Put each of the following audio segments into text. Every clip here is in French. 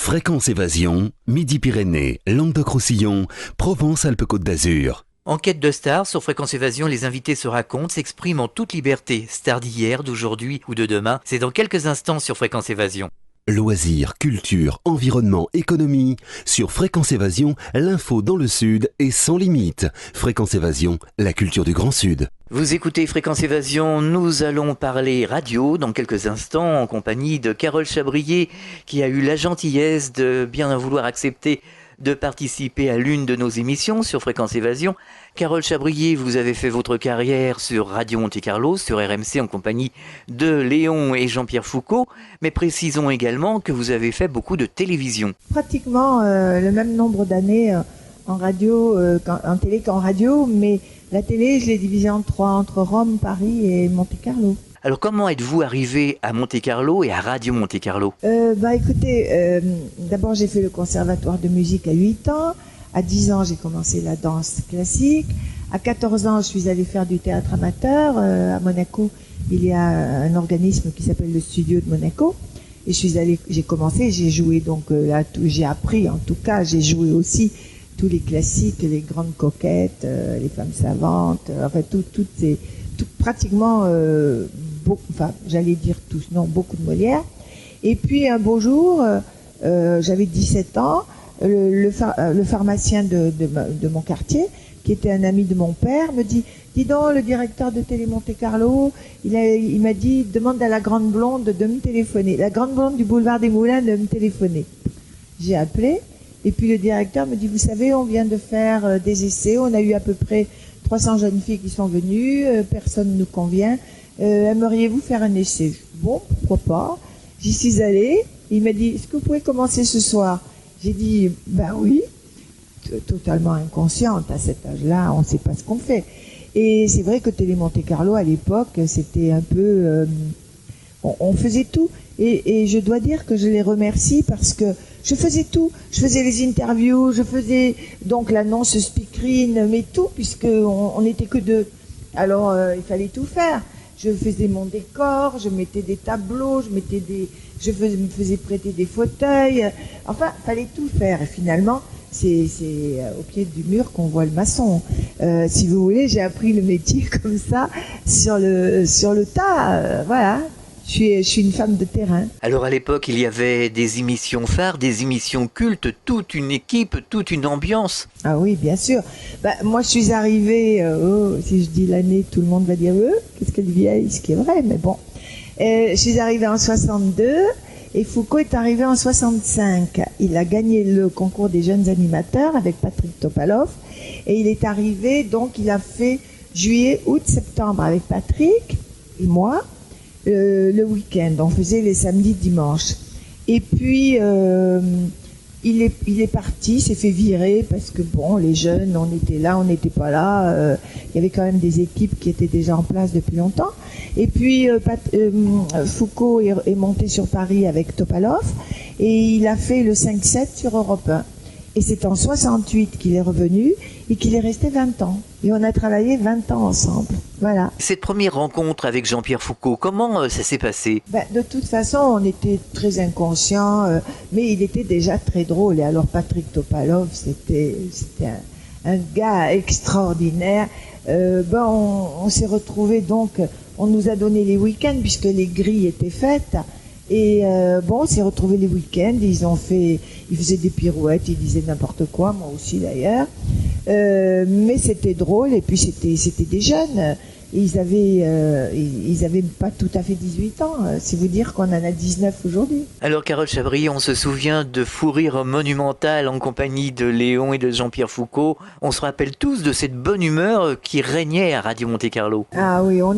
Fréquence Évasion, Midi-Pyrénées, Languedoc-Roussillon, Provence-Alpes-Côte d'Azur. En quête de stars, sur Fréquence Évasion, les invités se racontent, s'expriment en toute liberté. Stars d'hier, d'aujourd'hui ou de demain, c'est dans quelques instants sur Fréquence Évasion. Loisirs, culture, environnement, économie. Sur Fréquence Évasion, l'info dans le Sud est sans limite. Fréquence Évasion, la culture du Grand Sud. Vous écoutez Fréquence Évasion, nous allons parler radio dans quelques instants en compagnie de Carole Chabrier qui a eu la gentillesse de bien vouloir accepter de participer à l'une de nos émissions sur Fréquence Évasion. Carole Chabrier, vous avez fait votre carrière sur Radio Monte-Carlo, sur RMC en compagnie de Léon et Jean-Pierre Foucault, mais précisons également que vous avez fait beaucoup de télévision. Pratiquement le même nombre d'années en radio, en télé qu'en radio, mais la télé, je l'ai divisée en trois, entre Rome, Paris et Monte-Carlo. Alors comment êtes-vous arrivé à Monte-Carlo et à Radio Monte-Carlo ? Écoutez, d'abord j'ai fait le conservatoire de musique à 8 ans. À 10 ans, j'ai commencé la danse classique. À 14 ans, je suis allée faire du théâtre amateur. À Monaco, il y a un organisme qui s'appelle le Studio de Monaco. Et j'ai commencé, j'ai joué donc là, j'ai appris en tout cas, j'ai joué aussi tous les classiques, les grandes coquettes, les femmes savantes, pratiquement, j'allais dire tous, non, beaucoup de Molière. Et puis un beau jour, j'avais 17 ans, le pharmacien de mon quartier, qui était un ami de mon père, me dit « Dis donc, le directeur de Télé Monte-Carlo, il m'a dit, demande à la grande blonde de me téléphoner, la grande blonde du boulevard des Moulins de me téléphoner. » J'ai appelé, et puis le directeur me dit « Vous savez, on vient de faire des essais, on a eu à peu près 300 jeunes filles qui sont venues, personne ne nous convient, aimeriez-vous faire un essai ?» Bon, pourquoi pas. J'y suis allée, il m'a dit « Est-ce que vous pouvez commencer ce soir ?» J'ai dit « Ben oui », totalement inconsciente, à cet âge-là, on ne sait pas ce qu'on fait. Et c'est vrai que Télé Monte-Carlo, à l'époque, c'était un peu... on faisait tout. Et je dois dire que je les remercie parce que je faisais tout. Je faisais les interviews, je faisais donc l'annonce speakerine, mais tout, puisqu'on n'était que deux. Alors, il fallait tout faire. Je faisais mon décor, je mettais des tableaux, je me faisais prêter des fauteuils. Enfin, il fallait tout faire. Et finalement, c'est au pied du mur qu'on voit le maçon. Si vous voulez, j'ai appris le métier comme ça, sur le tas. Voilà. Je suis une femme de terrain. Alors à l'époque, il y avait des émissions phares, des émissions cultes, toute une équipe, toute une ambiance. Ah oui, bien sûr. Moi, je suis arrivée, si je dis l'année, tout le monde va dire qu'est-ce qu'elle vieille, ce qui est vrai, mais bon. Je suis arrivée en 62 et Foucault est arrivé en 65. Il a gagné le concours des jeunes animateurs avec Patrick Topalov et il est arrivé, donc il a fait juillet, août, septembre avec Patrick et moi. Le week-end, on faisait les samedis, dimanches. Et puis, il est parti, s'est fait virer parce que bon, les jeunes, on était là, on n'était pas là. Il y avait quand même des équipes qui étaient déjà en place depuis longtemps. Et puis, Foucault est monté sur Paris avec Topalov et il a fait le 5-7 sur Europe 1. Et c'est en 68 qu'il est revenu et qu'il est resté 20 ans. Et on a travaillé 20 ans ensemble. Voilà. Cette première rencontre avec Jean-Pierre Foucault, comment ça s'est passé ? De toute façon, on était très inconscients, mais il était déjà très drôle. Et alors Patrick Topalov, c'était un gars extraordinaire. On s'est retrouvés donc, on nous a donné les week-ends puisque les grilles étaient faites. Et on s'est retrouvés les week-ends, ils faisaient des pirouettes, ils disaient n'importe quoi, moi aussi d'ailleurs. Mais c'était drôle, et puis c'était des jeunes. Ils avaient pas tout à fait 18 ans, c'est vous dire qu'on en a 19 aujourd'hui. Alors Carole Chabrier, on se souvient de Fou Rire Monumental en compagnie de Léon et de Jean-Pierre Foucault. On se rappelle tous de cette bonne humeur qui régnait à Radio Monte-Carlo. Ah oui, on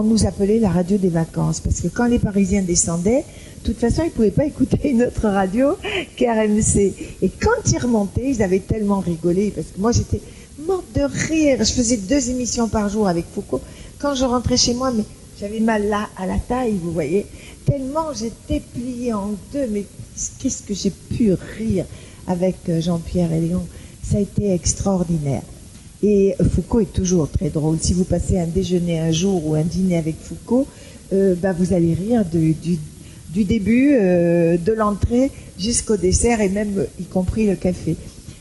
nous appelait la radio des vacances, parce que quand les Parisiens descendaient, de toute façon, ils ne pouvaient pas écouter une autre radio qu'RMC. Et quand ils remontaient, ils avaient tellement rigolé, parce que moi j'étais morte de rire. Je faisais 2 émissions par jour avec Foucault. Quand je rentrais chez moi, mais j'avais mal là, à la taille, vous voyez. Tellement j'étais pliée en deux. Mais qu'est-ce que j'ai pu rire avec Jean-Pierre et Léon. Ça a été extraordinaire. Et Foucault est toujours très drôle. Si vous passez un déjeuner un jour ou un dîner avec Foucault, vous allez rire du début, de l'entrée jusqu'au dessert et même y compris le café.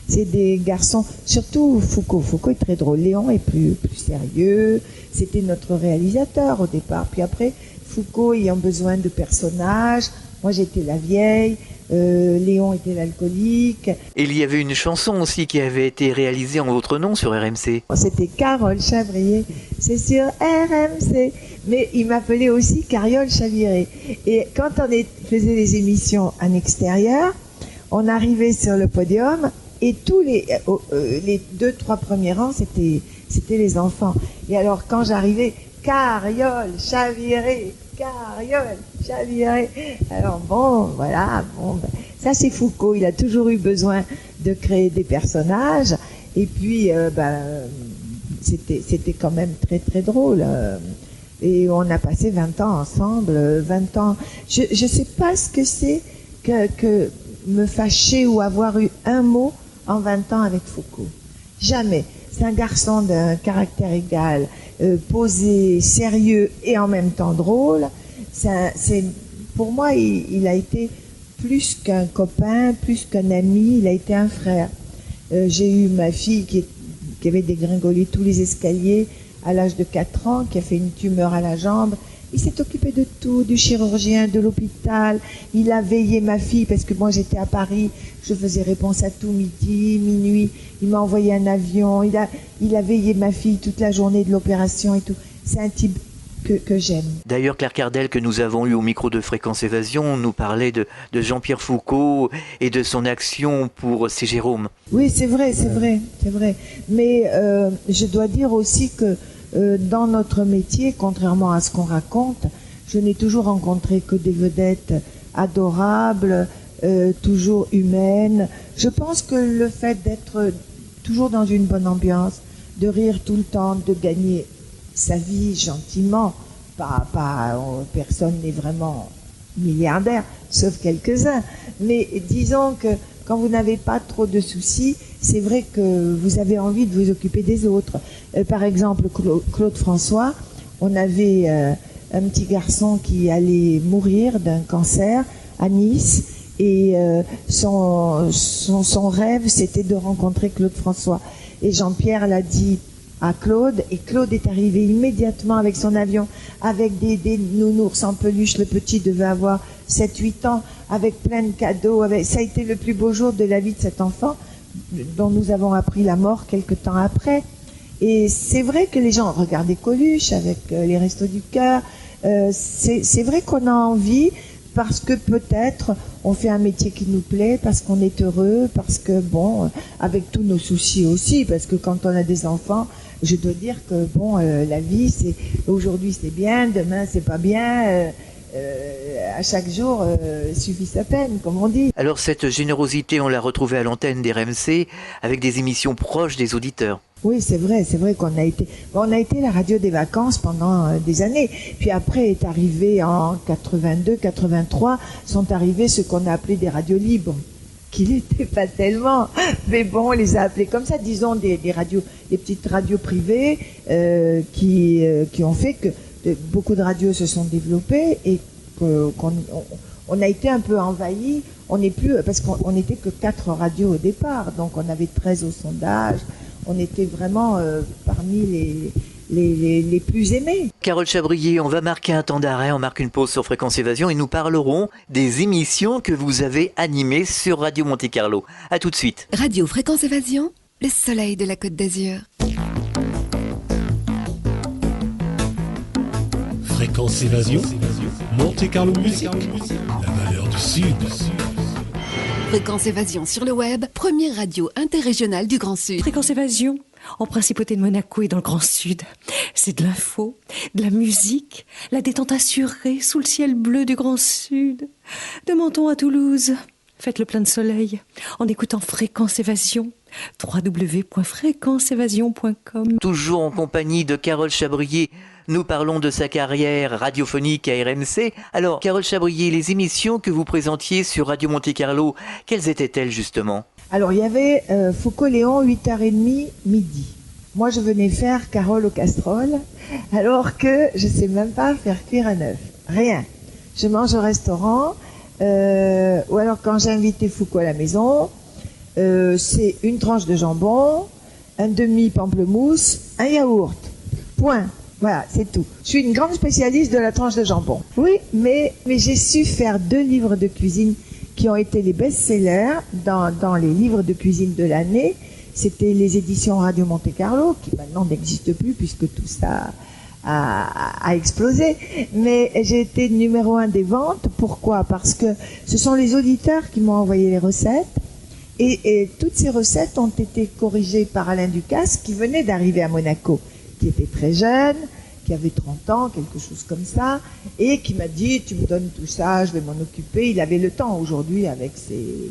C'est des garçons, surtout Foucault. Foucault est très drôle. Léon est plus sérieux. C'était notre réalisateur au départ. Puis après, Foucault ayant besoin de personnages. Moi, j'étais la vieille. Léon était l'alcoolique. Et il y avait une chanson aussi qui avait été réalisée en votre nom sur RMC. C'était Carole Chabrier. C'est sur RMC. Mais il m'appelait aussi Carole Chaviré. Et quand on faisait les émissions en extérieur, on arrivait sur le podium et tous les 2-3 premiers rangs, c'était les enfants. Et alors quand j'arrivais, Carole Chaviré, Carole Chaviré. Alors bon, voilà, bon, ça c'est Foucault. Il a toujours eu besoin de créer des personnages. Et puis, c'était quand même très très drôle. Et on a passé 20 ans ensemble, 20 ans. Je ne sais pas ce que c'est que me fâcher ou avoir eu un mot en 20 ans avec Foucault. Jamais. C'est un garçon d'un caractère égal, posé, sérieux et en même temps drôle. Pour moi, il a été plus qu'un copain, plus qu'un ami, il a été un frère. J'ai eu ma fille qui avait dégringolé tous les escaliers à l'âge de 4 ans, qui a fait une tumeur à la jambe. Il s'est occupé de tout, du chirurgien, de l'hôpital. Il a veillé ma fille, parce que moi j'étais à Paris, je faisais réponse à tout midi, minuit. Il m'a envoyé un avion. Il a veillé ma fille toute la journée de l'opération et tout. C'est un type que j'aime. D'ailleurs, Claire Cardel, que nous avons eu au micro de Fréquence Évasion, nous parlait de Jean-Pierre Foucault et de son action pour C'est Jérôme. Oui, c'est vrai. Mais je dois dire aussi que dans notre métier, contrairement à ce qu'on raconte, je n'ai toujours rencontré que des vedettes adorables, toujours humaines. Je pense que le fait d'être toujours dans une bonne ambiance, de rire tout le temps, de gagner sa vie gentiment, personne n'est vraiment milliardaire, sauf quelques-uns. Mais disons que quand vous n'avez pas trop de soucis, c'est vrai que vous avez envie de vous occuper des autres. Par exemple, Claude François, on avait un petit garçon qui allait mourir d'un cancer à Nice, et son rêve, c'était de rencontrer Claude François. Et Jean-Pierre l'a dit à Claude, et Claude est arrivé immédiatement avec son avion, avec des nounours en peluche. Le petit devait avoir 7-8 ans, avec plein de cadeaux. Ça a été le plus beau jour de la vie de cet enfant, dont nous avons appris la mort quelque temps après. Et c'est vrai que les gens regardaient Coluche avec les Restos du Cœur. C'est vrai qu'on a envie, parce que peut-être on fait un métier qui nous plaît, parce qu'on est heureux, parce que bon, avec tous nos soucis aussi, parce que quand on a des enfants, je dois dire que bon, la vie, c'est aujourd'hui c'est bien, demain c'est pas bien. À chaque jour suffit sa peine, comme on dit. Alors cette générosité, on l'a retrouvée à l'antenne des RMC avec des émissions proches des auditeurs. Oui, c'est vrai qu'on a été... on a été la radio des vacances pendant des années. Puis après est arrivé en 82, 83, sont arrivés ce qu'on a appelé des radios libres, qui n'étaient pas tellement, mais bon, on les a appelés comme ça, disons des radios, des petites radios privées qui ont fait que beaucoup de radios se sont développées et qu'on a été un peu envahis. On n'est plus, parce qu'on n'était que 4 radios au départ, donc on avait 13 au sondage. On était vraiment parmi les plus aimés. Carole Chabrier, on va marquer un temps d'arrêt, on marque une pause sur Fréquence Évasion et nous parlerons des émissions que vous avez animées sur Radio Monte-Carlo. À tout de suite. Radio Fréquence Évasion, le soleil de la Côte d'Azur. Fréquence Évasion, Monte-Carlo Musique, la valeur du Sud. Fréquence Évasion sur le web, première radio interrégionale du Grand Sud. Fréquence Évasion, en principauté de Monaco et dans le Grand Sud. C'est de l'info, de la musique, la détente assurée sous le ciel bleu du Grand Sud. De Menton à Toulouse, faites le plein de soleil en écoutant Fréquence Évasion. www.fréquenceévasion.com. Toujours en compagnie de Carole Chabrier, nous parlons de sa carrière radiophonique à RMC. Alors, Carole Chabrier, les émissions que vous présentiez sur Radio Monte-Carlo, quelles étaient-elles justement ? Alors, il y avait Foucault-Léon, 8h30, midi. Moi, je venais faire Carole aux casseroles, alors que je ne sais même pas faire cuire un œuf. Rien. je mange au restaurant, ou alors quand j'ai invité Foucault à la maison, c'est une tranche de jambon, un demi pamplemousse, un yaourt. Point. Voilà, c'est tout. Je suis une grande spécialiste de la tranche de jambon. Oui, mais j'ai su faire 2 livres de cuisine qui ont été les best-sellers dans les livres de cuisine de l'année. C'était les éditions Radio Monte Carlo, qui maintenant n'existent plus puisque tout ça a explosé. Mais j'ai été numéro 1 des ventes. Pourquoi? Parce que ce sont les auditeurs qui m'ont envoyé les recettes. Et toutes ces recettes ont été corrigées par Alain Ducasse, qui venait d'arriver à Monaco, qui était très jeune, qui avait 30 ans, quelque chose comme ça, et qui m'a dit, tu me donnes tout ça, je vais m'en occuper. Il avait le temps aujourd'hui avec ses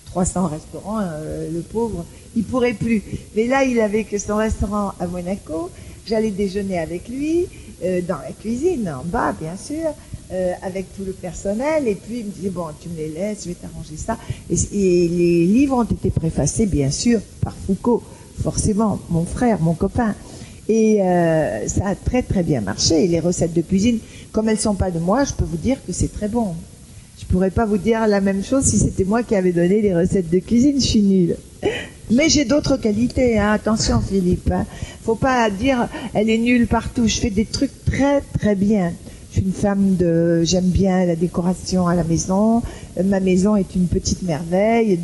300 restaurants, le pauvre, il pourrait plus. Mais là, il avait que son restaurant à Monaco, j'allais déjeuner avec lui, dans la cuisine, en bas, bien sûr, avec tout le personnel, et puis il me disait, bon, tu me les laisses, je vais t'arranger ça. Et les livres ont été préfacés, bien sûr, par Foucault, forcément, mon frère, mon copain. Et ça a très très bien marché. Et les recettes de cuisine, comme elles sont pas de moi, je peux vous dire que c'est très bon. Je pourrais pas vous dire la même chose si c'était moi qui avais donné les recettes de cuisine, je suis nulle. Mais j'ai d'autres qualités, hein. Attention Philippe, hein. Faut pas dire elle est nulle partout. Je fais des trucs très très bien. Je suis une femme j'aime bien la décoration à la maison. Ma maison est une petite merveille.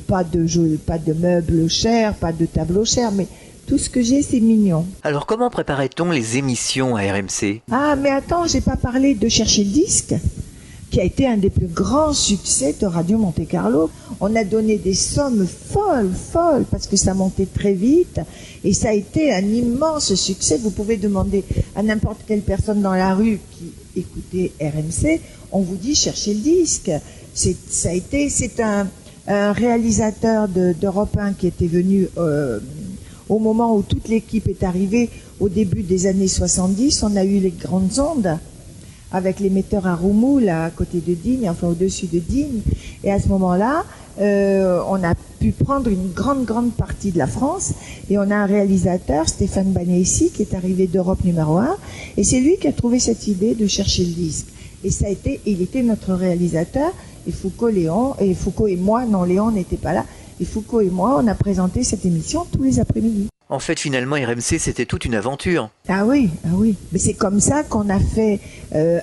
Pas de meubles chers, pas de tableaux chers, mais tout ce que j'ai, c'est mignon. Alors comment préparait-on les émissions à RMC? Ah, mais attends, j'ai pas parlé de Chercher le disque, qui a été un des plus grands succès de Radio Monte Carlo. On a donné des sommes folles, parce que ça montait très vite, et ça a été un immense succès. Vous pouvez demander à n'importe quelle personne dans la rue qui écoutait RMC, on vous dit Chercher le disque. C'est un réalisateur d'Europe 1 qui était venu au moment où toute l'équipe est arrivée, au début des années 70, on a eu les grandes ondes avec l'émetteur à Roumoux, là, à côté de Digne, enfin au-dessus de Digne. Et à ce moment-là, on a pu prendre une grande partie de la France. Et on a un réalisateur, Stéphane Bagnesi, qui est arrivé d'Europe numéro 1. Et c'est lui qui a trouvé cette idée de chercher le disque. Et il était notre réalisateur. Et Foucault et moi, non, Léon n'était pas là. Et Foucault et moi, on a présenté cette émission tous les après-midi. En fait, finalement, RMC, c'était toute une aventure. Ah oui. Mais c'est comme ça qu'on a fait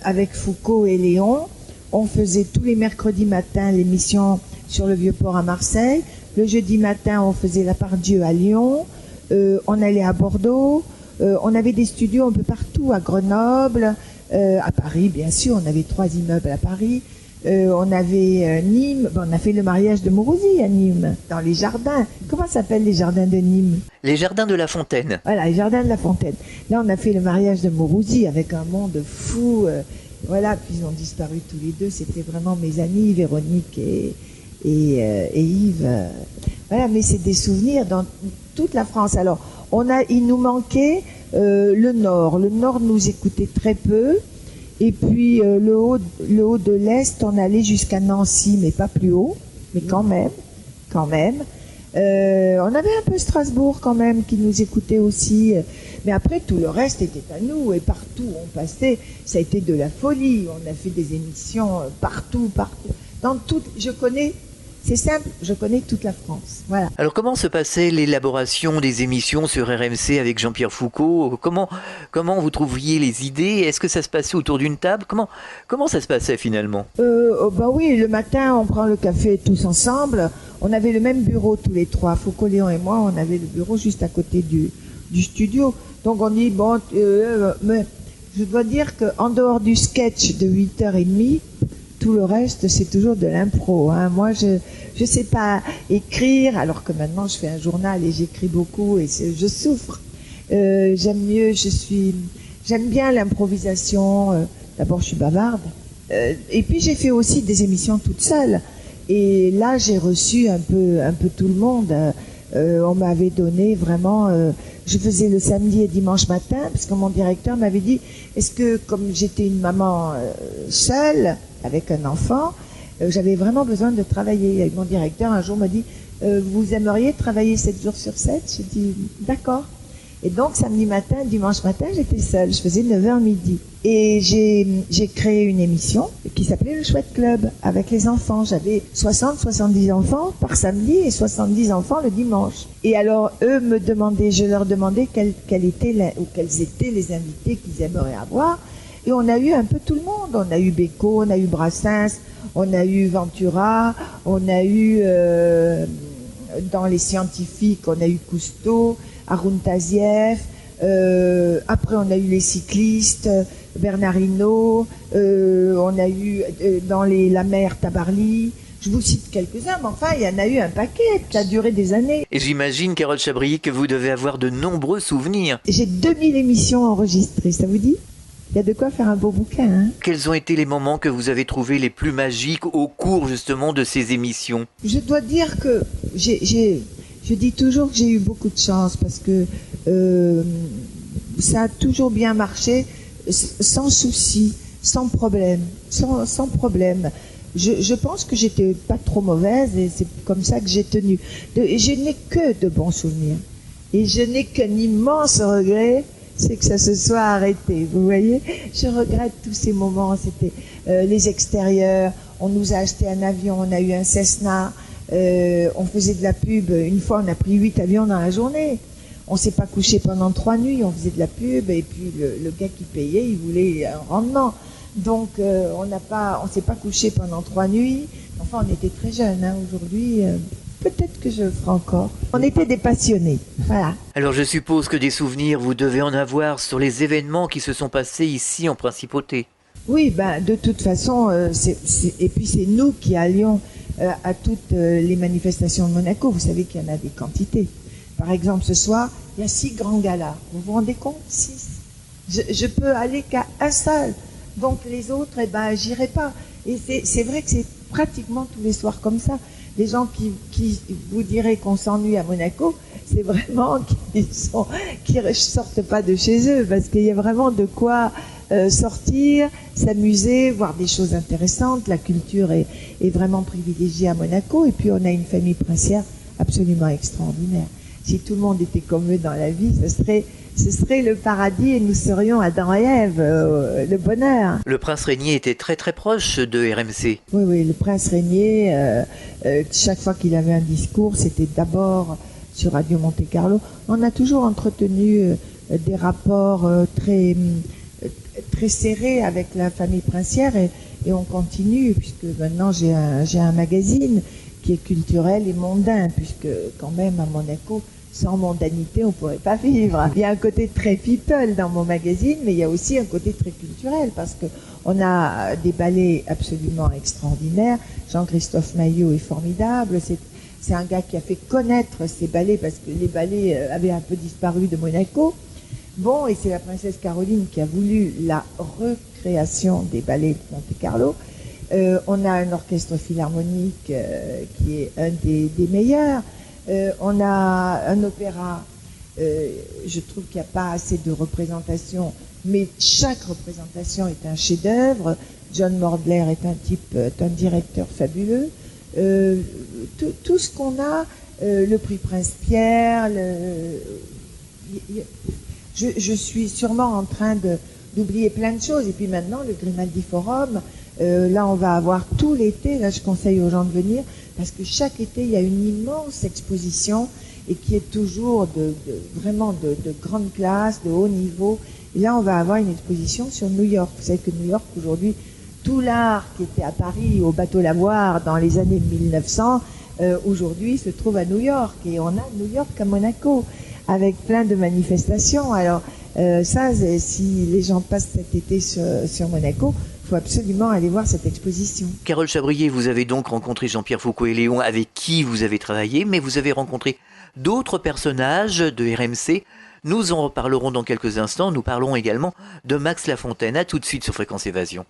avec Foucault et Léon. On faisait tous les mercredis matins l'émission sur le Vieux-Port à Marseille. Le jeudi matin, on faisait La Part-Dieu à Lyon. On allait à Bordeaux. On avait des studios un peu partout, à Grenoble, à Paris, bien sûr. On avait 3 immeubles à Paris. On avait Nîmes, on a fait le mariage de Mourouzi à Nîmes, dans les jardins. Comment s'appellent les jardins de Nîmes? Les jardins de la Fontaine. Voilà, les jardins de la Fontaine. Là, on a fait le mariage de Mourouzi avec un monde fou. Voilà, puis ils ont disparu tous les deux. C'était vraiment mes amis, Véronique et Yves. Voilà, mais c'est des souvenirs dans toute la France. Alors, il nous manquait le Nord. Le Nord nous écoutait très peu. Et puis le haut de l'Est, on allait jusqu'à Nancy, mais pas plus haut, mais quand même. On avait un peu Strasbourg quand même qui nous écoutait aussi, mais après tout le reste était à nous et partout où on passait, ça a été de la folie. On a fait des émissions partout. C'est simple, je connais toute la France. Voilà. Alors comment se passait l'élaboration des émissions sur RMC avec Jean-Pierre Foucault? Comment vous trouviez les idées? Est-ce que ça se passait autour d'une table? Comment ça se passait finalement? Oui, le matin on prend le café tous ensemble. On avait le même bureau tous les trois, Foucault, Léon et moi. On avait le bureau juste à côté du studio. Donc on dit mais je dois dire qu'en dehors du sketch de 8h30, tout le reste, c'est toujours de l'impro. Hein. Moi, je sais pas écrire, alors que maintenant, je fais un journal et j'écris beaucoup et je souffre. J'aime bien l'improvisation. D'abord, je suis bavarde. Et puis, j'ai fait aussi des émissions toute seule. Et là, j'ai reçu un peu tout le monde. On m'avait donné vraiment... je faisais le samedi et dimanche matin, parce que mon directeur m'avait dit, est-ce que, comme j'étais une maman seule, avec un enfant, j'avais vraiment besoin de travailler. Et mon directeur, un jour, m'a dit, vous aimeriez travailler 7 jours sur 7? J'ai dit, d'accord. Et donc, samedi matin, dimanche matin, j'étais seule. Je faisais 9h midi. Et j'ai créé une émission qui s'appelait Le Chouette Club avec les enfants. J'avais 70 enfants par samedi et 70 enfants le dimanche. Et alors, eux me demandaient, je leur demandais quels étaient les invités qu'ils aimeraient avoir. Et on a eu un peu tout le monde. On a eu Beko, on a eu Brassens, on a eu Ventura, on a eu, dans les scientifiques, on a eu Cousteau, Haroun Tazieff, après on a eu les cyclistes, Bernard Hinault, on a eu dans la mer Tabarly. Je vous cite quelques-uns, mais enfin, il y en a eu un paquet. Ça a duré des années. Et j'imagine, Carole Chabrier, que vous devez avoir de nombreux souvenirs. J'ai 2000 émissions enregistrées, ça vous dit ? Il y a de quoi faire un beau bouquin. Hein. Quels ont été les moments que vous avez trouvés les plus magiques au cours justement de ces émissions ? Je dois dire que je dis toujours que j'ai eu beaucoup de chance parce que ça a toujours bien marché, sans souci, sans problème, sans problème. Je pense que j'étais pas trop mauvaise et c'est comme ça que j'ai tenu. Je n'ai que de bons souvenirs et je n'ai qu'un immense regret, c'est que ça se soit arrêté. Vous voyez, je regrette tous ces moments. C'était les extérieurs. On nous a acheté un avion, on a eu un Cessna. On faisait de la pub. Une fois, on a pris 8 avions dans la journée. On s'est pas couché pendant 3 nuits. On faisait de la pub et puis le gars qui payait, il voulait un rendement. Donc on s'est pas couché pendant 3 nuits. Enfin, on était très jeunes. Hein. Aujourd'hui, peut-être que je le ferai encore. On était des passionnés. Voilà. Alors je suppose que des souvenirs, vous devez en avoir sur les événements qui se sont passés ici en Principauté. Oui, de toute façon, et puis c'est nous qui allions à toutes les manifestations de Monaco. Vous savez qu'il y en a des quantités. Par exemple, ce soir, il y a 6 grands galas. Vous vous rendez compte ? 6. Je peux aller qu'à un seul. Donc les autres, j'irai pas. Et c'est vrai que c'est pratiquement tous les soirs comme ça. Les gens qui vous diraient qu'on s'ennuie à Monaco, c'est vraiment qu'ils sortent pas de chez eux, parce qu'il y a vraiment de quoi sortir, s'amuser, voir des choses intéressantes. La culture est vraiment privilégiée à Monaco. Et puis on a une famille princière absolument extraordinaire. Si tout le monde était comme eux dans la vie, ce serait le paradis et nous serions Adam et Ève, le bonheur. Le prince Régnier était très très proche de RMC. Oui, le prince Régnier, chaque fois qu'il avait un discours, c'était d'abord sur Radio Monte Carlo. On a toujours entretenu des rapports très serrés avec la famille princière et on continue, puisque maintenant j'ai un magazine qui est culturel et mondain, puisque quand même à Monaco, sans mondanité, on ne pourrait pas vivre. Il y a un côté très people dans mon magazine, mais il y a aussi un côté très culturel, parce qu'on a des ballets absolument extraordinaires. Jean-Christophe Maillot est formidable. C'est un gars qui a fait connaître ces ballets, parce que les ballets avaient un peu disparu de Monaco. Bon, et c'est la princesse Caroline qui a voulu la recréation des ballets de Monte Carlo. On a un orchestre philharmonique qui est un des meilleurs. On a un opéra, je trouve qu'il n'y a pas assez de représentations, mais chaque représentation est un chef-d'œuvre. John Mordler est un directeur fabuleux. Tout ce qu'on a, le prix Prince-Pierre, je suis sûrement en train d'oublier plein de choses. Et puis maintenant, le Grimaldi Forum, là on va avoir tout l'été, là je conseille aux gens de venir, parce que chaque été il y a une immense exposition et qui est toujours vraiment de grande classe, de haut niveau. Et là on va avoir une exposition sur New York. Vous savez que New York aujourd'hui, tout l'art qui était à Paris au bateau Lavoir dans les années 1900, aujourd'hui se trouve à New York. Et on a New York à Monaco avec plein de manifestations. Alors si les gens passent cet été sur Monaco, il faut absolument aller voir cette exposition. Carole Chabrier, vous avez donc rencontré Jean-Pierre Foucault et Léon, avec qui vous avez travaillé, mais vous avez rencontré d'autres personnages de RMC. Nous en reparlerons dans quelques instants. Nous parlerons également de Max Lafontaine. À tout de suite sur Fréquence Évasion.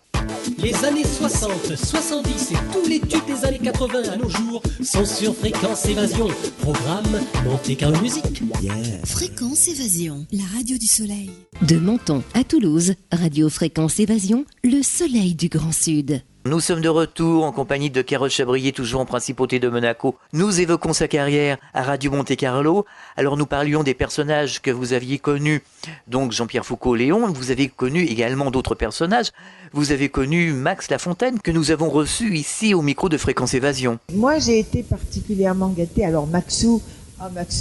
Les années 60, 70 et tous les tubes des années 80 à nos jours sont sur Fréquence Évasion. Programme Monte Carlo Musique. Yeah. Fréquence Évasion, la radio du soleil. De Menton à Toulouse, radio Fréquence Évasion, le soleil du Grand Sud. Nous sommes de retour en compagnie de Carole Chabrier, toujours en Principauté de Monaco. Nous évoquons sa carrière à Radio Monte-Carlo. Alors nous parlions des personnages que vous aviez connus, donc Jean-Pierre Foucault-Léon. Vous avez connu également d'autres personnages. Vous avez connu Max Lafontaine, que nous avons reçu ici au micro de Fréquence Évasion. Moi, j'ai été particulièrement gâtée. Alors Maxou,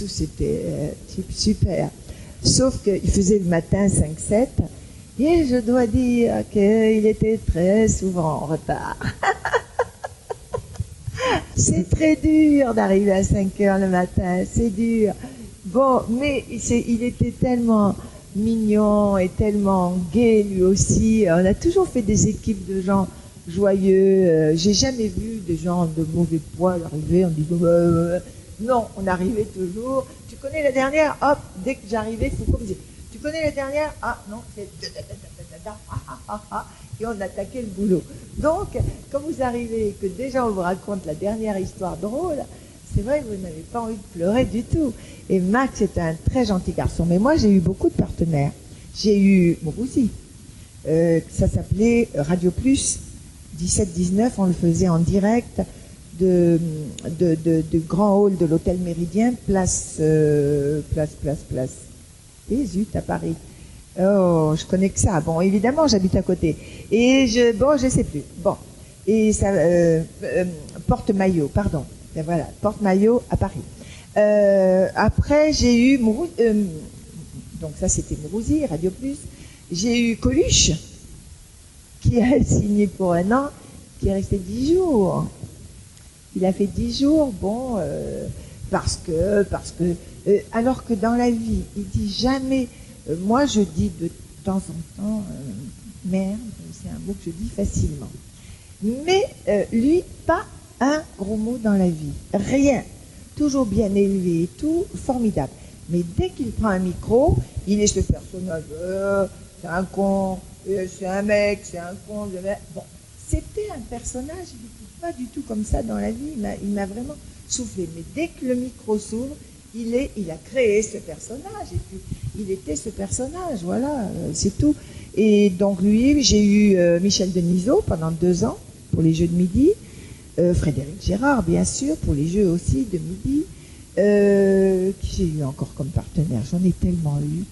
c'était type super. Sauf qu'il faisait le matin 5-7. Et je dois dire qu'il était très souvent en retard. C'est très dur d'arriver à 5 heures le matin, c'est dur. Bon, mais il était tellement mignon et tellement gai lui aussi. On a toujours fait des équipes de gens joyeux. J'ai jamais vu des gens de mauvais poil arriver en disant non, on arrivait toujours. Tu connais la dernière? Hop, dès que j'arrivais, Foucault me disait tu connais la dernière? Ah non, c'est et on attaquait le boulot. Donc, quand vous arrivez et que déjà on vous raconte la dernière histoire drôle, c'est vrai que vous n'avez pas envie de pleurer du tout. Et Max est un très gentil garçon. Mais moi, j'ai eu beaucoup de partenaires. J'ai eu Mourouzi. Ça s'appelait Radio Plus. 17-19, on le faisait en direct de grand hall de l'hôtel Méridien, place. Et zut, à Paris. Oh, je connais que ça. Bon, évidemment, j'habite à côté. Et je sais plus. Bon. Et ça, Porte-Maillot, pardon. Et voilà, Porte-Maillot à Paris. Après, j'ai eu donc ça c'était Mourouzi, Radio Plus. J'ai eu Coluche, qui a signé pour 1 an, qui est resté 10 jours. Il a fait 10 jours, bon, parce que, alors que dans la vie, il dit jamais, moi je dis de temps en temps, merde, c'est un mot que je dis facilement. Mais lui, pas un gros mot dans la vie, rien. Toujours bien élevé et tout, formidable. Mais dès qu'il prend un micro, il est ce personnage, c'est un con, c'est un mec, c'est un con. Bon, c'était un personnage, il n'était pas du tout comme ça dans la vie, il m'a vraiment soufflé. Mais dès que le micro s'ouvre, il a créé ce personnage, et puis il était ce personnage, voilà, c'est tout. Et donc lui, j'ai eu Michel Denisot pendant 2 ans, pour les Jeux de midi, Frédéric Gérard, bien sûr, pour les Jeux aussi de midi, qui j'ai eu encore comme partenaire, j'en ai tellement eu.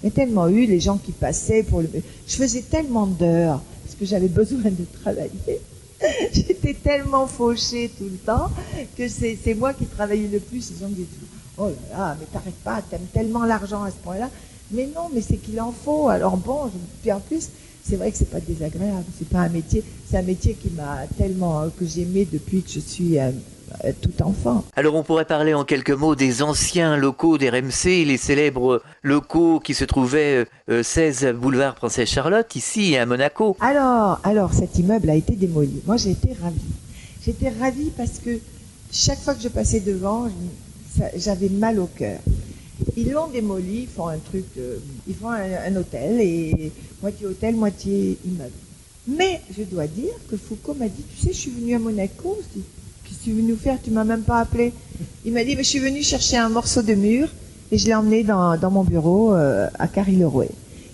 Mais tellement eu, les gens qui passaient pour le... Je faisais tellement d'heures, parce que j'avais besoin de travailler. J'étais tellement fauchée tout le temps, que c'est moi qui travaillais le plus. Ils ont dit, oh là là, mais t'arrêtes pas, t'aimes tellement l'argent à ce point-là. Mais non, mais c'est qu'il en faut. Alors bon, puis en plus, c'est vrai que c'est pas désagréable, c'est pas un métier, c'est un métier qui m'a tellement, que j'aimais depuis que je suis tout enfant. Alors on pourrait parler en quelques mots des anciens locaux d'RMC, les célèbres locaux qui se trouvaient 16 boulevard Princesse Charlotte, ici à Monaco. Alors cet immeuble a été démoli. Moi j'ai été ravie. J'étais ravie parce que chaque fois que je passais devant, j'avais mal au cœur. Ils l'ont démoli, ils font un truc, ils font un hôtel, et moitié hôtel, moitié immeuble. Mais je dois dire que Foucault m'a dit, tu sais, je suis venue à Monaco, je dis, qu'est-ce que tu veux nous faire, tu m'as même pas appelé. Il m'a dit, mais je suis venue chercher un morceau de mur, et je l'ai emmené dans mon bureau à Carry-le-Rouet.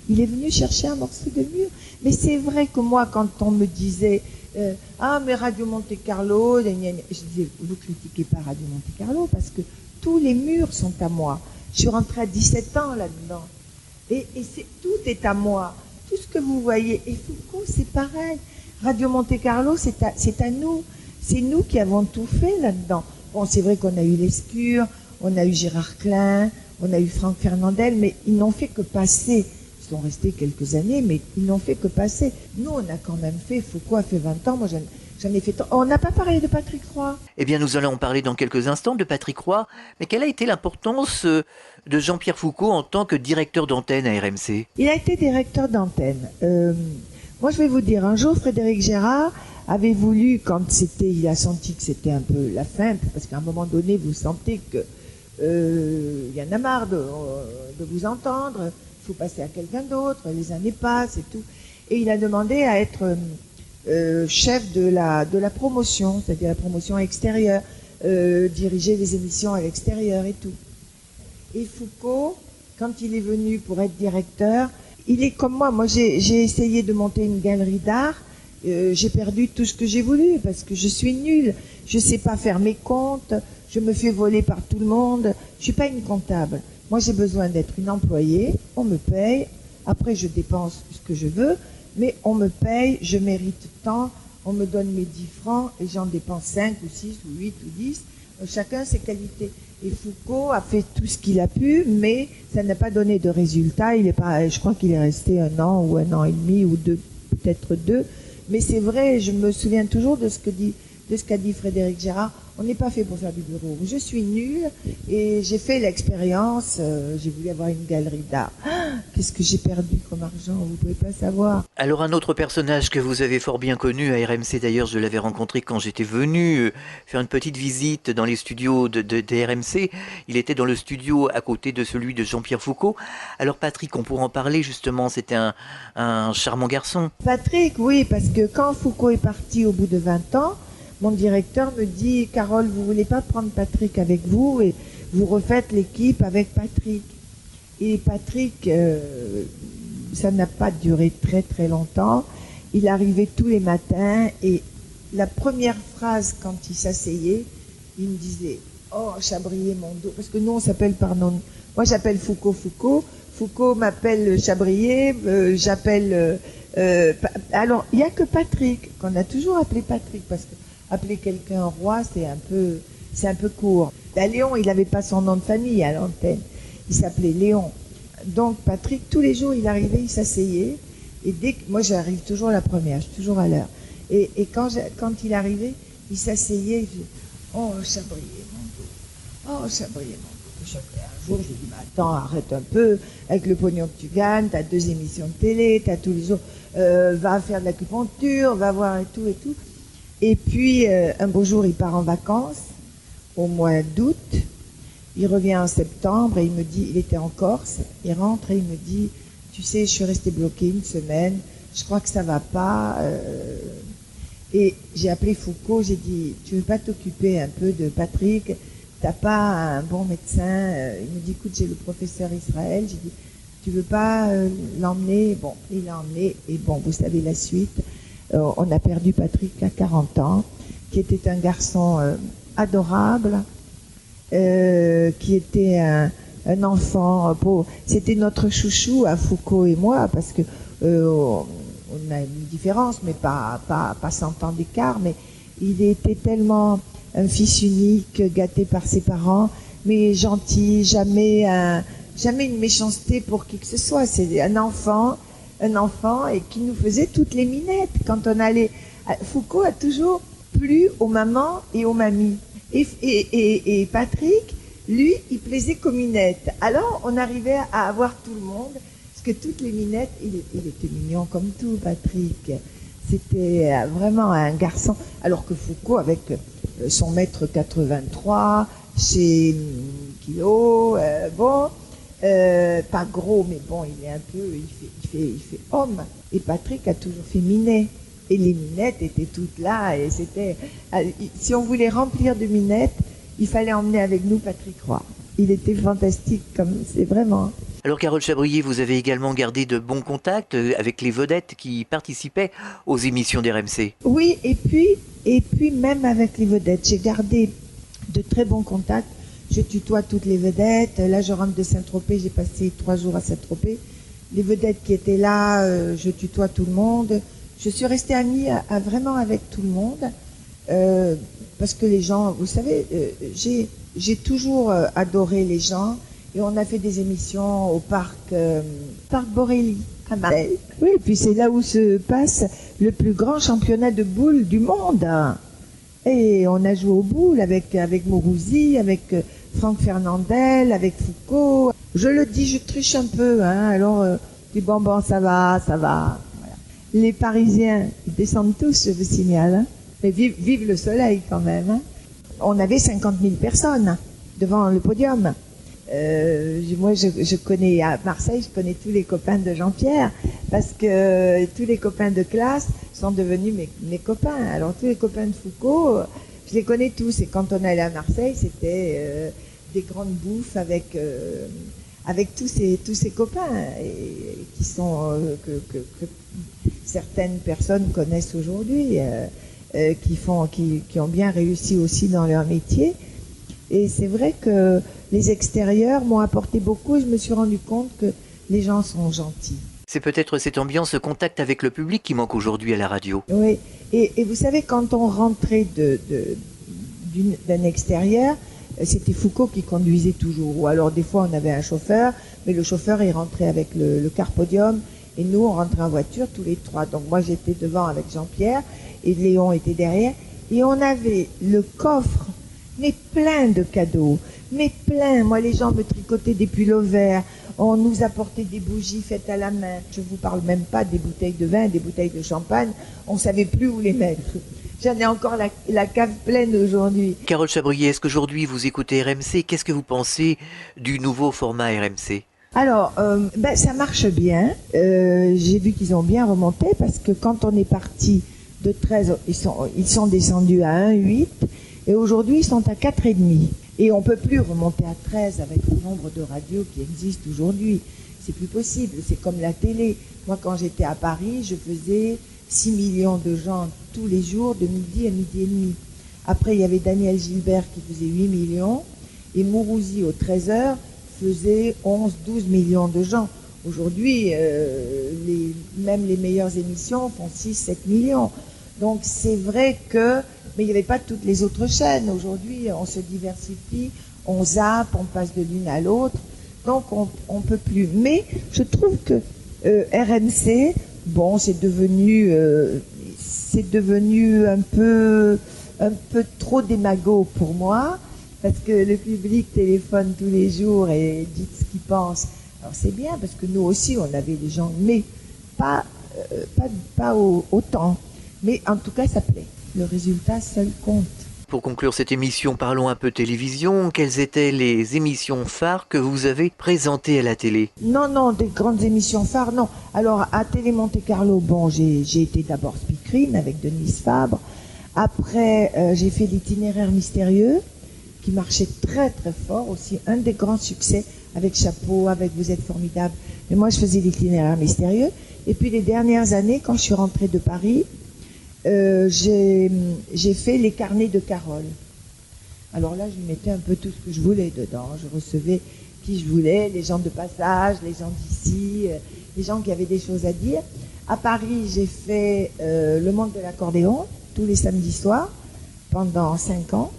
Il est venu chercher un morceau de mur. Mais c'est vrai que moi, quand on me disait, ah, mais Radio Monte-Carlo, je disais, vous critiquez pas Radio Monte-Carlo, parce que tous les murs sont à moi. Je suis rentrée à 17 ans là-dedans. Et tout est à moi. Tout ce que vous voyez. Et Foucault, c'est pareil. Radio Monte-Carlo, c'est à nous. C'est nous qui avons tout fait là-dedans. Bon, c'est vrai qu'on a eu Lescure, on a eu Gérard Klein, on a eu Franck Fernandel, mais ils n'ont fait que passer. Ils sont restés quelques années, mais ils n'ont fait que passer. Nous, on a quand même fait, Foucault a fait 20 ans, moi j'en ai fait tant. On n'a pas parlé de Patrick Roy. Eh bien, nous allons parler dans quelques instants de Patrick Roy. Mais quelle a été l'importance de Jean-Pierre Foucault en tant que directeur d'antenne à RMC? Il a été directeur d'antenne. Moi, je vais vous dire, un jour, Frédéric Gérard avait voulu, quand il a senti que c'était un peu la fin, parce qu'à un moment donné, vous sentez que y en a marre de vous entendre, il faut passer à quelqu'un d'autre, les années passent et tout. Et il a demandé à être chef de la promotion, c'est-à-dire la promotion extérieure, diriger les émissions à l'extérieur et tout. Et Foucault, quand il est venu pour être directeur, il est comme moi. Moi, j'ai essayé de monter une galerie d'art. J'ai perdu tout ce que j'ai voulu parce que je suis nulle. Je sais pas faire mes comptes. Je me fais voler par tout le monde. Je suis pas une comptable. Moi, j'ai besoin d'être une employée. On me paye. Après, je dépense ce que je veux. Mais on me paye. Je mérite tant. On me donne mes 10 francs et j'en dépense 5 ou 6 ou 8 ou 10. Chacun ses qualités. Et Foucault a fait tout ce qu'il a pu, mais ça n'a pas donné de résultat. Il est pas, je crois qu'il est resté 1 an ou 1 an et demi ou 2, peut-être 2. Mais c'est vrai, je me souviens toujours de ce qu'a dit Frédéric Gérard. On n'est pas fait pour faire du bureau. Je suis nulle et j'ai fait l'expérience. J'ai voulu avoir une galerie d'art. Qu'est-ce que j'ai perdu comme argent, vous pouvez pas savoir. Alors un autre personnage que vous avez fort bien connu à RMC, d'ailleurs je l'avais rencontré quand j'étais venu faire une petite visite dans les studios de RMC. Il était dans le studio à côté de celui de Jean-Pierre Foucault. Alors Patrick, on pourra en parler justement, c'était un charmant garçon. Patrick, oui, parce que quand Foucault est parti au bout de 20 ans, mon directeur me dit « Carole, vous voulez pas prendre Patrick avec vous et vous refaites l'équipe avec Patrick ?» Et Patrick, ça n'a pas duré très très longtemps. Il arrivait tous les matins et la première phrase quand il s'asseyait, il me disait « Oh, Chabrier, mon dos !» Parce que nous, on s'appelle par nom. Moi, j'appelle Foucault Foucault. Foucault m'appelle Chabrier. Alors, il n'y a que Patrick, qu'on a toujours appelé Patrick, parce que appeler quelqu'un roi, c'est un peu court. Ben, Léon, il n'avait pas son nom de famille à l'antenne. Il s'appelait Léon. Donc, Patrick, tous les jours, il arrivait, il s'asseyait. Et moi, j'arrive toujours la première, je suis toujours à l'heure. Et quand il arrivait, il s'asseyait, il disait, oh, Chabrier, mon dos. Oh, Chabrier, mon dos. Un jour, je lui dis, bah, attends, arrête un peu. Avec le pognon que tu gagnes, t'as 2 émissions de télé, t'as tous les jours, va faire de l'acupuncture, va voir et tout et tout. Et puis, un beau jour, il part en vacances, au mois d'août. Il revient en septembre et il me dit, il était en Corse, il rentre et il me dit, tu sais, je suis resté bloqué 1 semaine, je crois que ça va pas. Et j'ai appelé Foucault, j'ai dit, tu veux pas t'occuper un peu de Patrick? T'as pas un bon médecin? Il me dit, écoute, j'ai le professeur Israël. J'ai dit, tu veux pas l'emmener? Bon, il l'a emmené et bon, vous savez la suite. On a perdu Patrick à 40 ans, qui était un garçon adorable, qui était un enfant pauvre. C'était notre chouchou à Foucault et moi, parce que on a une différence, mais pas 100 ans d'écart, mais il était tellement un fils unique, gâté par ses parents, mais gentil, jamais une méchanceté pour qui que ce soit. C'est un enfant et qui nous faisait toutes les minettes. Quand on allait, Foucault a toujours plu aux mamans et aux mamies. Et Patrick, lui, il plaisait qu'aux minettes. Alors, on arrivait à avoir tout le monde, parce que toutes les minettes, il était mignon comme tout, Patrick. C'était vraiment un garçon. Alors que Foucault, avec son mètre 83, ses kilos, pas gros, mais bon, il est un peu, il fait homme. Et Patrick a toujours fait minet. Et les minettes étaient toutes là, et c'était, si on voulait remplir de minettes, il fallait emmener avec nous Patrick Roy. Il était fantastique, comme c'est vraiment. Alors Carole Chabrier, vous avez également gardé de bons contacts avec les vedettes qui participaient aux émissions d'RMC. Oui, et puis même avec les vedettes, j'ai gardé de très bons contacts. Je tutoie toutes les vedettes. Là, je rentre de Saint-Tropez, j'ai passé 3 jours à Saint-Tropez. Les vedettes qui étaient là, je tutoie tout le monde. Je suis restée amie vraiment avec tout le monde, parce que les gens, vous savez, j'ai toujours adoré les gens, et on a fait des émissions au parc Borély à Marseille. Oui, et puis c'est là où se passe le plus grand championnat de boules du monde. Et on a joué au boule avec Mourouzi, avec Franck Fernandel, avec Foucault. Je le dis, je triche un peu, hein. Alors, je dis bon, ça va. Voilà. Les Parisiens, ils descendent tous, je vous signale. Hein. Mais vive le soleil quand même. Hein. On avait 50 000 personnes devant le podium. Moi, je connais à Marseille, je connais tous les copains de Jean-Pierre, parce que tous les copains de classe sont devenus mes copains. Alors tous les copains de Foucault, je les connais tous. Et quand on allait à Marseille, c'était des grandes bouffes avec tous ces copains, et qui sont certaines personnes connaissent aujourd'hui, qui ont bien réussi aussi dans leur métier. Et c'est vrai que les extérieurs m'ont apporté beaucoup et je me suis rendu compte que les gens sont gentils. C'est peut-être cette ambiance, ce contact avec le public qui manque aujourd'hui à la radio. Oui, et vous savez, quand on rentrait d'un extérieur, c'était Foucault qui conduisait toujours. Ou alors des fois on avait un chauffeur, mais le chauffeur il rentrait avec le car podium et nous on rentrait en voiture tous les trois. Donc moi j'étais devant avec Jean-Pierre et Léon était derrière et on avait le coffre mais plein de cadeaux, mais plein. Moi les gens me tricotaient des pulls verts, on nous apportait des bougies faites à la main. Je vous parle même pas des bouteilles de vin, des bouteilles de champagne, on savait plus où les mettre. J'en ai encore la cave pleine aujourd'hui. Carole Chabrier, est-ce qu'aujourd'hui vous écoutez RMC? Qu'est-ce que vous pensez du nouveau format RMC? Alors, ça marche bien. J'ai vu qu'ils ont bien remonté parce que quand on est parti de 13, ils sont descendus à 1,8 et aujourd'hui ils sont à 4,5. Et on ne peut plus remonter à 13 avec le nombre de radios qui existent aujourd'hui. C'est plus possible, c'est comme la télé. Moi quand j'étais à Paris, je faisais 6 millions de gens tous les jours, de midi à midi et demi. Après, il y avait Daniel Gilbert qui faisait 8 millions et Mourouzi au 13h faisait 11-12 millions de gens. Aujourd'hui, même les meilleures émissions font 6-7 millions. Donc c'est vrai que, mais il n'y avait pas toutes les autres chaînes. Aujourd'hui, on se diversifie, on zappe, on passe de l'une à l'autre. Donc on peut plus. Mais je trouve que RMC, bon, c'est devenu un peu trop démago pour moi, parce que le public téléphone tous les jours et dit ce qu'il pense. Alors c'est bien, parce que nous aussi, on avait des gens, mais pas autant. Mais en tout cas, ça plaît. Le résultat seul compte. Pour conclure cette émission, parlons un peu télévision. Quelles étaient les émissions phares que vous avez présentées à la télé? Non, des grandes émissions phares, non. Alors, à Télé Monte Carlo, bon, j'ai été d'abord speakerine avec Denise Fabre. Après, j'ai fait l'itinéraire mystérieux, qui marchait très très fort, aussi un des grands succès, avec Chapeau, avec Vous êtes formidable. Mais moi, je faisais l'itinéraire mystérieux. Et puis, les dernières années, quand je suis rentrée de Paris, j'ai fait les carnets de Carole. Alors là, je mettais un peu tout ce que je voulais dedans. Je recevais qui je voulais, les gens de passage, les gens d'ici, les gens qui avaient des choses à dire. À Paris, j'ai fait Le Monde de l'accordéon, tous les samedis soirs, pendant 5 ans.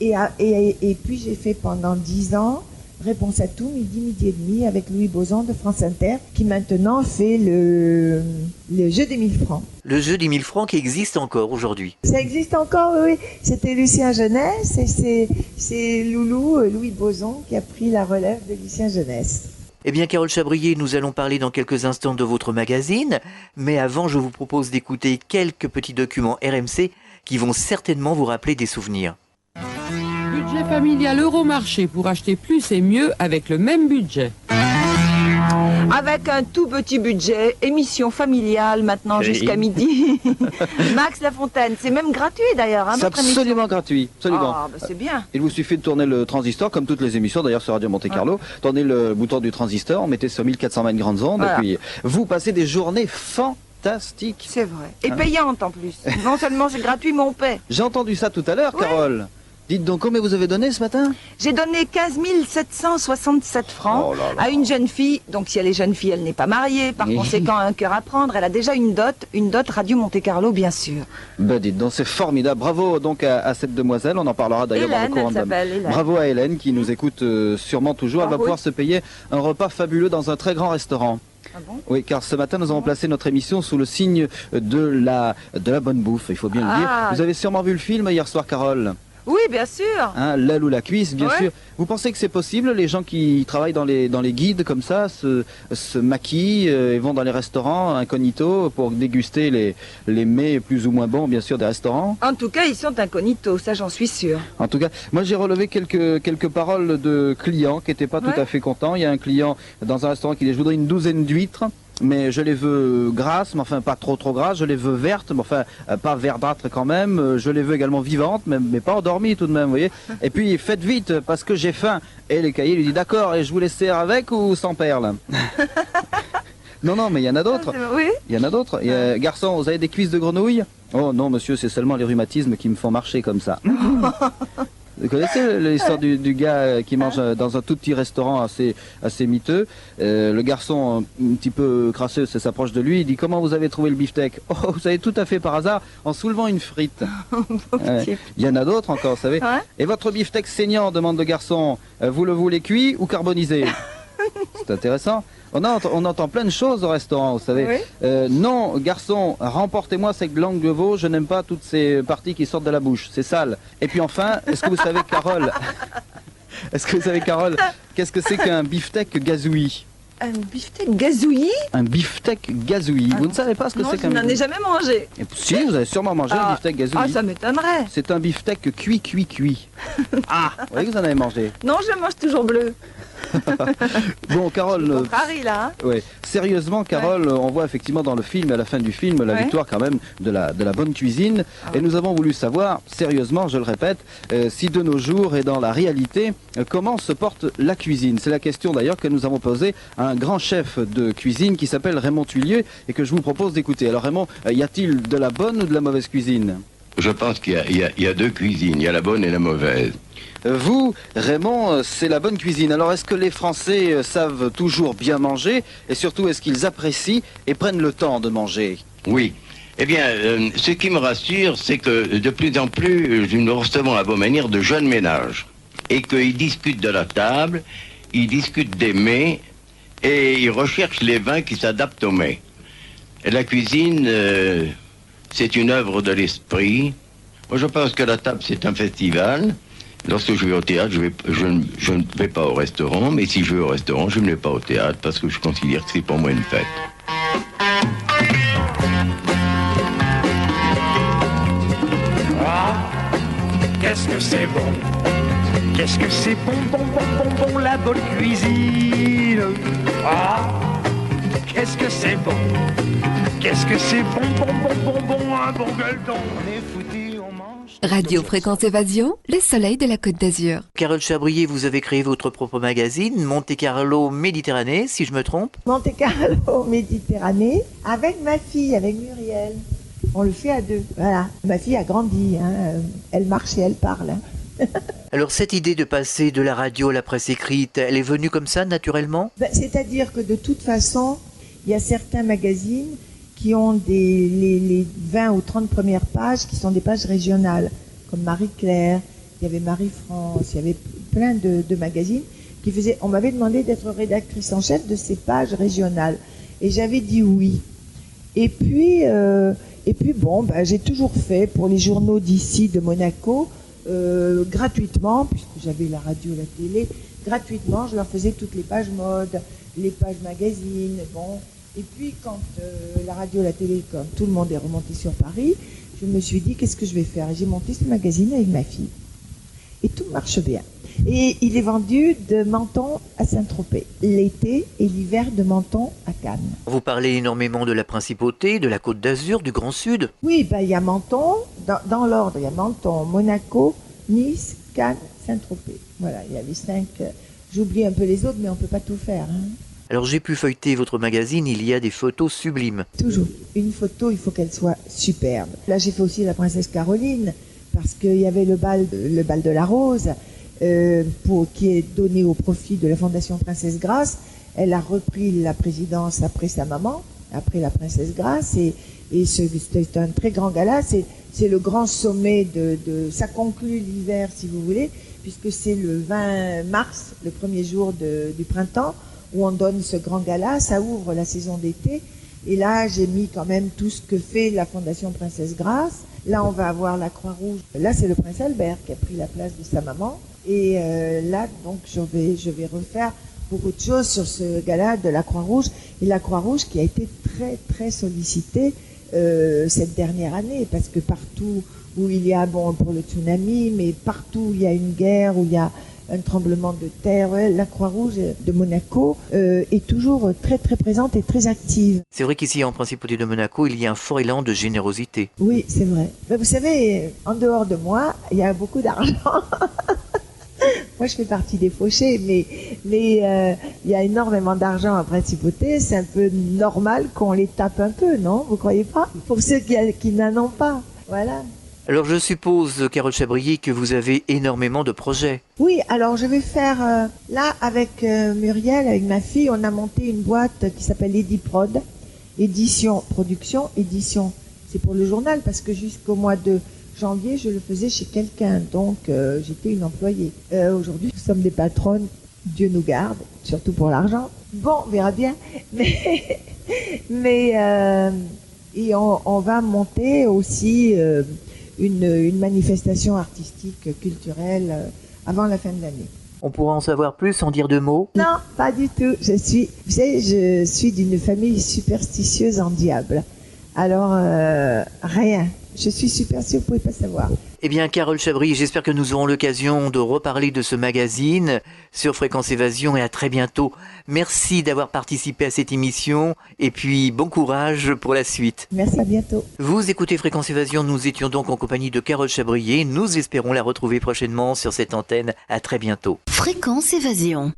Et puis j'ai fait pendant 10 ans Réponse à tout, midi et demi, avec Louis Bozan de France Inter, qui maintenant fait le jeu des 1000 francs. Le jeu des 1000 francs qui existe encore aujourd'hui. Ça existe encore, oui. C'était Lucien Jeunesse et c'est Louis Bozan qui a pris la relève de Lucien Jeunesse. Eh bien, Carole Chabrier, nous allons parler dans quelques instants de votre magazine, mais avant, je vous propose d'écouter quelques petits documents RMC qui vont certainement vous rappeler des souvenirs. Budget familial Euromarché pour acheter plus et mieux avec le même budget. Avec un tout petit budget, émission familiale maintenant jusqu'à midi. Max Lafontaine, c'est même gratuit d'ailleurs. Hein, c'est absolument gratuit, absolument. Ah, bah c'est bien. Il vous suffit de tourner le transistor, comme toutes les émissions d'ailleurs sur Radio Monte Carlo. Tournez le bouton du transistor, mettez sur 1420 grandes ondes, voilà. Et puis vous passez des journées fantastiques. C'est vrai. Et payantes en plus. Non seulement c'est gratuit, mais on paie. J'ai entendu ça tout à l'heure, Carole. Dites donc, combien vous avez donné ce matin? J'ai donné 15 767 francs à une jeune fille. Donc si elle est jeune fille, elle n'est pas mariée. Par conséquent, un cœur à prendre. Elle a déjà une dot Radio Monte Carlo, bien sûr. Ben dites donc, c'est formidable. Bravo donc à cette demoiselle. On en parlera d'ailleurs dans le courant de Hélène. Bravo à Hélène qui nous écoute sûrement toujours. Elle va pouvoir se payer un repas fabuleux dans un très grand restaurant. Ah bon? Oui, car ce matin, nous avons placé notre émission sous le signe de la bonne bouffe, il faut bien le dire. Vous avez sûrement vu le film hier soir, Carole? Oui, bien sûr. Hein, l'aile ou la cuisse, bien sûr. Vous pensez que c'est possible? Les gens qui travaillent dans les guides comme ça se maquillent et vont dans les restaurants incognito pour déguster les mets plus ou moins bons, bien sûr, des restaurants? En tout cas, ils sont incognito, ça j'en suis sûr. En tout cas, moi j'ai relevé quelques paroles de clients qui n'étaient pas tout à fait contents. Il y a un client dans un restaurant qui dit: je voudrais une douzaine d'huîtres, mais je les veux grasses, mais enfin pas trop grasses, je les veux vertes, mais enfin pas verdâtres quand même, je les veux également vivantes, mais pas endormies tout de même, vous voyez. Et puis faites vite parce que j'ai faim. Et le cahier lui dit: d'accord, et je vous les sers avec ou sans perles? Non, mais il y en a d'autres. Oui. Il y en a d'autres. Garçon, vous avez des cuisses de grenouille? Oh non, monsieur, c'est seulement les rhumatismes qui me font marcher comme ça. Vous connaissez l'histoire du gars qui mange dans un tout petit restaurant assez miteux. Le garçon, un petit peu crasseux, s'approche de lui. Il dit: comment vous avez trouvé le beefsteak? Oh, vous savez, tout à fait par hasard, en soulevant une frite. Il y en a d'autres encore, vous savez. Ouais. Et votre beefsteak saignant, demande le garçon, vous le voulez cuit ou carbonisé? C'est intéressant. On entend plein de choses au restaurant, vous savez. Oui. Non, garçon, remportez-moi cette langue de veau, je n'aime pas toutes ces parties qui sortent de la bouche, c'est sale. Et puis enfin, est-ce que vous savez, Carole, qu'est-ce que c'est qu'un beefsteak gazouillis? Un beefsteak gazouillis? Un beefsteak gazouillis. Vous ne savez pas ce que c'est qu'un... Non, je n'en ai jamais mangé. Et si, vous avez sûrement mangé un beefsteak gazouillis. Ah, ça m'étonnerait. C'est un beefsteak cuit. Ah, vous voyez que vous en avez mangé? Non, je mange toujours bleu. Bon, Carole, Harry, là, hein. Ouais. Sérieusement, Carole, ouais. On voit effectivement dans le film, à la fin du film, la victoire quand même de la bonne cuisine. Ah. Et nous avons voulu savoir, sérieusement, je le répète, si de nos jours et dans la réalité, comment se porte la cuisine. C'est la question d'ailleurs que nous avons posée à un grand chef de cuisine qui s'appelle Raymond Thuillier et que je vous propose d'écouter. Alors Raymond, y a-t-il de la bonne ou de la mauvaise cuisine? Je pense qu'il y a deux cuisines, il y a la bonne et la mauvaise. Vous, Raymond, c'est la bonne cuisine. Alors, est-ce que les Français savent toujours bien manger? Et surtout, est-ce qu'ils apprécient et prennent le temps de manger? Oui. Eh bien, ce qui me rassure, c'est que de plus en plus, nous recevons à Beaumanière de jeunes ménages. Et qu'ils discutent de la table, ils discutent des mets, et ils recherchent les vins qui s'adaptent aux mets. Et la cuisine, c'est une œuvre de l'esprit. Moi, je pense que la table, c'est un festival. Lorsque je vais au théâtre, je ne vais pas au restaurant, mais si je vais au restaurant, je ne vais pas au théâtre parce que je considère que c'est pour moi une fête. Ah, qu'est-ce que c'est bon? Qu'est-ce que c'est bon, la bonne cuisine? Ah, qu'est-ce que c'est bon? Qu'est-ce que c'est bon, un bon gueuleton? On est foutu, on mange. Radio Fréquence Évasion, le soleil de la Côte d'Azur. Carole Chabrier, vous avez créé votre propre magazine, Monte Carlo Méditerranée, si je me trompe. Monte Carlo Méditerranée, avec ma fille, avec Muriel. On le fait à deux. Voilà. Ma fille a grandi, hein. Elle marche et elle parle. Hein. Alors cette idée de passer de la radio à la presse écrite, elle est venue comme ça, naturellement? C'est-à-dire que de toute façon, il y a certains magazines qui ont les 20 ou 30 premières pages qui sont des pages régionales, comme Marie-Claire, il y avait Marie-France, il y avait plein de magazines qui faisaient... On m'avait demandé d'être rédactrice en chef de ces pages régionales. Et j'avais dit oui. Et puis bon, j'ai toujours fait pour les journaux d'ici, de Monaco, gratuitement, puisque j'avais la radio, la télé, gratuitement, je leur faisais toutes les pages mode, les pages magazines, bon... Et puis quand la radio, la télé, comme tout le monde est remonté sur Paris, je me suis dit qu'est-ce que je vais faire? Et j'ai monté ce magazine avec ma fille. Et tout marche bien. Et il est vendu de Menton à Saint-Tropez, l'été et l'hiver de Menton à Cannes. Vous parlez énormément de la Principauté, de la Côte d'Azur, du Grand Sud. Oui, il y a Menton, dans l'ordre, il y a Menton, Monaco, Nice, Cannes, Saint-Tropez. Voilà, il y a les 5. J'oublie un peu les autres, mais on ne peut pas tout faire. Hein. Alors j'ai pu feuilleter votre magazine, il y a des photos sublimes. Toujours. Une photo, il faut qu'elle soit superbe. Là j'ai fait aussi la princesse Caroline, parce qu'il y avait le bal de la Rose, qui est donné au profit de la Fondation Princesse Grace. Elle a repris la présidence après sa maman, après la princesse Grace, et c'est un très grand gala. C'est le grand sommet ça conclut l'hiver si vous voulez, puisque c'est le 20 mars, le premier jour du printemps, où on donne ce grand gala, ça ouvre la saison d'été. Et là, j'ai mis quand même tout ce que fait la Fondation Princesse Grace. Là, on va avoir la Croix-Rouge. Là, c'est le prince Albert qui a pris la place de sa maman. Et là, donc, je vais refaire beaucoup de choses sur ce gala de la Croix-Rouge. Et la Croix-Rouge qui a été très, très sollicitée cette dernière année, parce que partout où il y a, pour le tsunami, mais partout où il y a une guerre, où il y a un tremblement de terre, la Croix-Rouge de Monaco est toujours très très présente et très active. C'est vrai qu'ici en Principauté de Monaco, il y a un fort élan de générosité. Oui, c'est vrai. Mais vous savez, en dehors de moi, il y a beaucoup d'argent. Moi, je fais partie des fauchés, mais il y a énormément d'argent à Principauté. C'est un peu normal qu'on les tape un peu, non? Vous croyez pas? Pour ceux qui n'en ont pas. Voilà. Alors je suppose, Carole Chabrier, que vous avez énormément de projets. Oui, alors je vais faire, là, avec Muriel, avec ma fille, on a monté une boîte qui s'appelle Ediprod. Édition, production, édition. C'est pour le journal, parce que jusqu'au mois de janvier, je le faisais chez quelqu'un, donc j'étais une employée. Aujourd'hui, nous sommes des patronnes, Dieu nous garde, surtout pour l'argent. Bon, on verra bien, mais et on va monter aussi une manifestation artistique, culturelle, avant la fin de l'année. On pourra en savoir plus, en dire deux mots? Non, pas du tout. Je suis d'une famille superstitieuse en diable. Alors, rien. Je suis superstitieuse, vous pouvez pas savoir. Eh bien, Carole Chabrier, j'espère que nous aurons l'occasion de reparler de ce magazine sur Fréquence Évasion et à très bientôt. Merci d'avoir participé à cette émission et puis bon courage pour la suite. Merci, à bientôt. Vous écoutez Fréquence Évasion, nous étions donc en compagnie de Carole Chabrier. Nous espérons la retrouver prochainement sur cette antenne. À très bientôt. Fréquence Évasion.